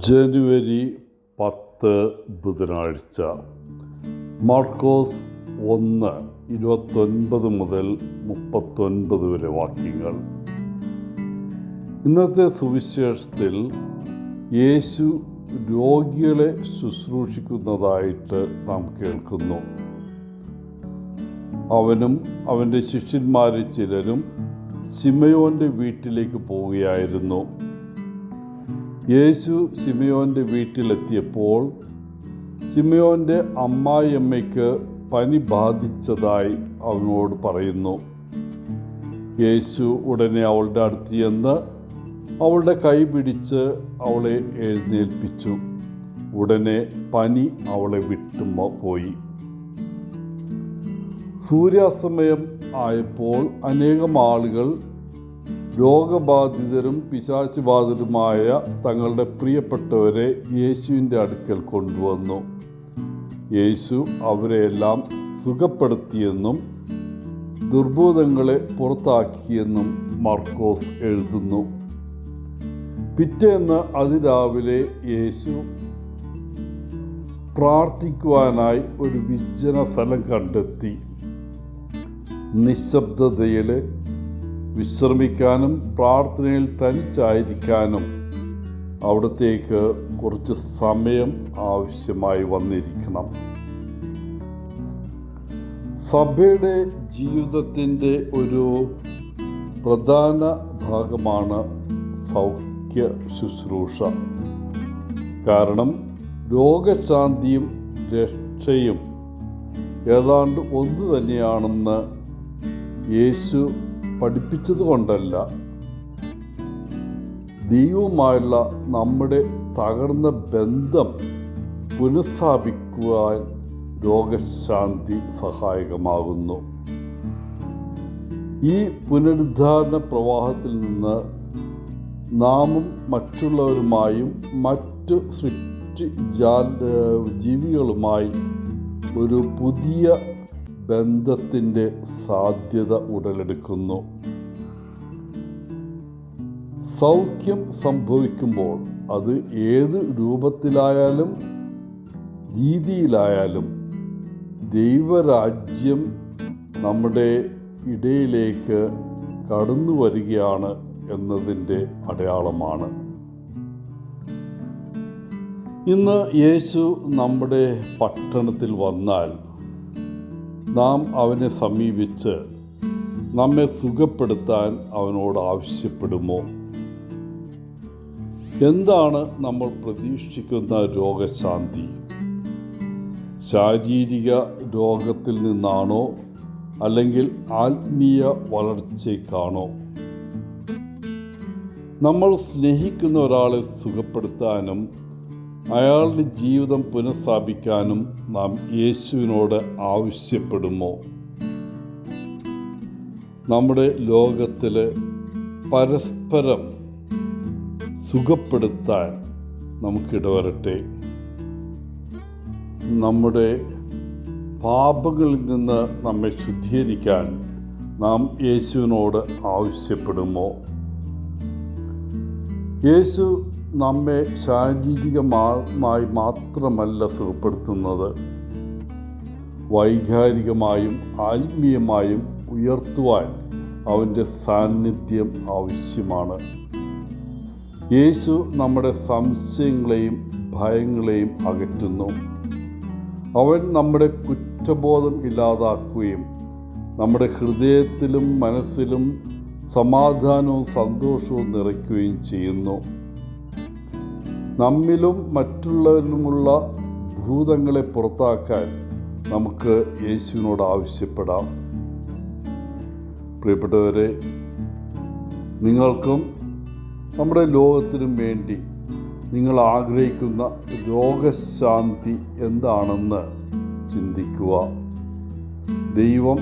ജനുവരി 10 ബുധനാഴ്ച. മാർക്കോസ് 1:29 മുതൽ 39 വരെ വാക്യങ്ങൾ. ഇന്നത്തെ സുവിശേഷത്തിൽ യേശു രോഗികളെ ശുശ്രൂഷിക്കുന്നതായിട്ട് നാം കേൾക്കുന്നു. അവനും അവൻ്റെ ശിഷ്യന്മാരിൽ ചിലരും ശിമയോൻ്റെ വീട്ടിലേക്ക് പോവുകയായിരുന്നു. യേശു ശിമയോൻ്റെ വീട്ടിലെത്തിയപ്പോൾ ശിമയോൻ്റെ അമ്മായിയമ്മയ്ക്ക് പനി ബാധിച്ചതായി അവനോട് പറയുന്നു. യേശു ഉടനെ അവളുടെ അടുത്ത് ചെന്ന് അവളുടെ കൈ പിടിച്ച് അവളെ എഴുന്നേൽപ്പിച്ചു. ഉടനെ പനി അവളെ പോയി. സൂര്യാസ്തമയം ആയപ്പോൾ അനേകം ആളുകൾ രോഗബാധിതരും പിശാചുബാധിതരുമായ തങ്ങളുടെ പ്രിയപ്പെട്ടവരെ യേശുവിൻ്റെ അടുക്കൽ കൊണ്ടുവന്നു. യേശു അവരെയെല്ലാം സുഖപ്പെടുത്തിയെന്നും ദുർഭൂതങ്ങളെ പുറത്താക്കിയെന്നും മാർക്കോസ് എഴുതുന്നു. പിറ്റേന്ന് അതിരാവിലെ യേശു പ്രാർത്ഥിക്കുവാനായി ഒരു വിജന സ്ഥലം കണ്ടെത്തി. നിശബ്ദതയിൽ വിശ്രമിക്കാനും പ്രാർത്ഥനയിൽ തനിച്ചായിരിക്കാനും അവിടത്തേക്ക് കുറച്ച് സമയം ആവശ്യമായി വന്നിരിക്കണം. സഭയുടെ ജീവിതത്തിൻ്റെ ഒരു പ്രധാന ഭാഗമാണ് സൗഖ്യ ശുശ്രൂഷ. കാരണം രോഗശാന്തിയും രക്ഷയും ഏതാണ്ട് ഒന്നു തന്നെയാണെന്ന് യേശു പഠിപ്പിച്ചതുകൊണ്ടല്ല, ദൈവവുമായുള്ള നമ്മുടെ തകർന്ന ബന്ധം പുനഃസ്ഥാപിക്കുവാൻ രോഗശാന്തി സഹായകമാകുന്നു. ഈ പുനരുദ്ധാരണ പ്രവാഹത്തിൽ നിന്ന് നാമും മറ്റുള്ളവരുമായും മറ്റു ജീവികളുമായി ഒരു പുതിയ ബന്ധത്തിൻ്റെ സാധ്യത ഉടലെടുക്കുന്നു. സൗഖ്യം സംഭവിക്കുമ്പോൾ അത് ഏത് രൂപത്തിലായാലും രീതിയിലായാലും ദൈവരാജ്യം നമ്മുടെ ഇടയിലേക്ക് കടന്നു വരികയാണ് എന്നതിൻ്റെ അടയാളമാണ്. ഇന്ന് യേശു നമ്മുടെ പട്ടണത്തിൽ വന്നാൽ നാം അവനെ സമീപിച്ച് നമ്മെ സുഖപ്പെടുത്താൻ അവനോട് ആവശ്യപ്പെടുമോ? എന്താണ് നമ്മൾ പ്രതീക്ഷിക്കുന്ന രോഗശാന്തി? ശാരീരിക രോഗത്തിൽ നിന്നാണോ അല്ലെങ്കിൽ ആത്മീയ വളർച്ചയ്ക്കാണോ? നമ്മൾ സ്നേഹിക്കുന്ന ഒരാളെ സുഖപ്പെടുത്താനും അയാളുടെ ജീവിതം പുനഃസ്ഥാപിക്കാനും നാം യേശുവിനോട് ആവശ്യപ്പെടുമോ? നമ്മുടെ ലോകത്തിൽ പരസ്പരം സുഖപ്പെടുത്താൻ നമുക്കിടവരട്ടെ. നമ്മുടെ പാപങ്ങളിൽ നിന്ന് നമ്മെ ശുദ്ധീകരിക്കാൻ നാം യേശുവിനോട് ആവശ്യപ്പെടുമോ? യേശു നമ്മെ ശാരീരികമായി മാത്രമല്ല സുഖപ്പെടുത്തുന്നത്, വൈകാരികമായും ആത്മീയമായും ഉയർത്തുവാൻ അവൻ്റെ സാന്നിധ്യം ആവശ്യമാണ്. യേശു നമ്മുടെ സംശയങ്ങളെയും ഭയങ്ങളെയും അകറ്റുന്നു. അവൻ നമ്മുടെ കുറ്റബോധം ഇല്ലാതാക്കുകയും നമ്മുടെ ഹൃദയത്തിലും മനസ്സിലും സമാധാനവും സന്തോഷവും നിറയ്ക്കുകയും ചെയ്യുന്നു. നമ്മിലും മറ്റുള്ളവരിലുമുള്ള ഭൂതങ്ങളെ പുറത്താക്കാൻ നമുക്ക് യേശുവിനോട് ആവശ്യപ്പെടാം. പ്രിയപ്പെട്ടവരെ, നിങ്ങൾക്കും നമ്മുടെ ലോകത്തിനും വേണ്ടി നിങ്ങൾ ആഗ്രഹിക്കുന്ന രോഗശാന്തി എന്താണെന്ന് ചിന്തിക്കുക. ദൈവം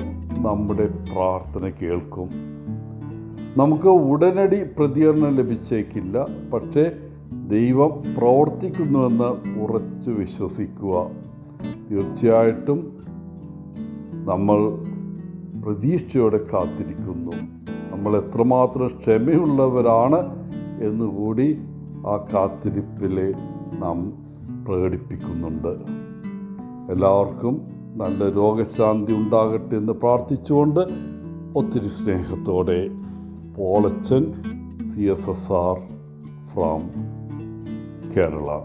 നമ്മുടെ പ്രാർത്ഥന കേൾക്കും. നമുക്ക് ഉടനടി പ്രതികരണം ലഭിച്ചേക്കില്ല, പക്ഷേ ദൈവം പ്രവർത്തിക്കുന്നുവെന്ന് ഉറച്ചു വിശ്വസിക്കുക. തീർച്ചയായിട്ടും നമ്മൾ പ്രതീക്ഷയോടെ കാത്തിരിക്കുന്നു. നമ്മൾ എത്രമാത്രം ക്ഷമയുള്ളവരാണ് എന്നുകൂടി ആ കാത്തിരിപ്പിൽ നാം പ്രകടിപ്പിക്കുന്നുണ്ട്. എല്ലാവർക്കും നല്ല രോഗശാന്തി ഉണ്ടാകട്ടെ എന്ന് പ്രാർത്ഥിച്ചുകൊണ്ട് ഒത്തിരി സ്നേഹത്തോടെ പോളച്ചൻ CSSR ഫ്രോം കേരള.